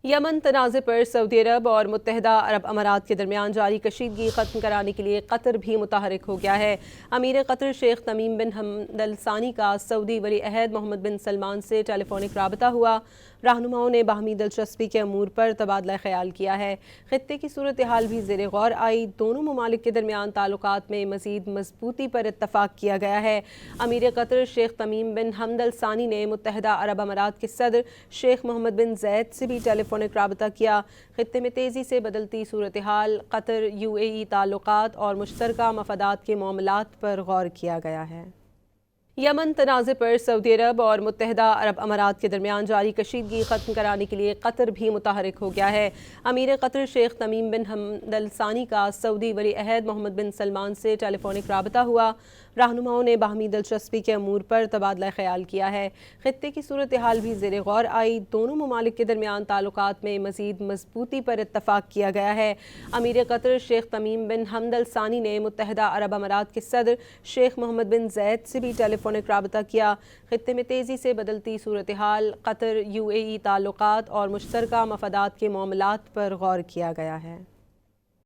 یمن تنازع پر سعودی عرب اور متحدہ عرب امارات کے درمیان جاری کشیدگی ختم کرانے کے لیے قطر بھی متحرک ہو گیا ہے۔ امیر قطر شیخ تمیم بن حمد الثانی کا سعودی ولی عہد محمد بن سلمان سے ٹیلی فونک رابطہ ہوا۔ رہنماؤں نے باہمی دلچسپی کے امور پر تبادلہ خیال کیا ہے۔ خطے کی صورتحال بھی زیر غور آئی۔ دونوں ممالک کے درمیان تعلقات میں مزید مضبوطی پر اتفاق کیا گیا ہے۔ امیر قطر شیخ تمیم بن حمد الثانی نے متحدہ عرب امارات کے صدر شیخ محمد بن زید سے بھی ٹیلی فونک رابطہ کیا۔ خطے میں تیزی سے بدلتی صورتحال، قطر UAE تعلقات اور مشترکہ مفادات کے معاملات پر غور کیا گیا ہے۔ یمن تنازع پر سعودی عرب اور متحدہ عرب امارات کے درمیان جاری کشیدگی ختم کرانے کے لیے قطر بھی متحرک ہو گیا ہے۔ امیر قطر شیخ تمیم بن حمد الثانی کا سعودی ولی عہد محمد بن سلمان سے ٹیلی فونک رابطہ ہوا۔ رہنماؤں نے باہمی دلچسپی کے امور پر تبادلہ خیال کیا ہے۔ خطے کی صورتحال بھی زیر غور آئی۔ دونوں ممالک کے درمیان تعلقات میں مزید مضبوطی پر اتفاق کیا گیا ہے۔ امیر قطر شیخ تمیم بن حمد الثانی نے متحدہ عرب امارات کے صدر شیخ محمد بن زید سے بھی ٹیلی فونک رابطہ کیا۔ خطے میں تیزی سے بدلتی صورتحال، قطر UAE تعلقات اور مشترکہ مفادات کے معاملات پر غور کیا گیا ہے۔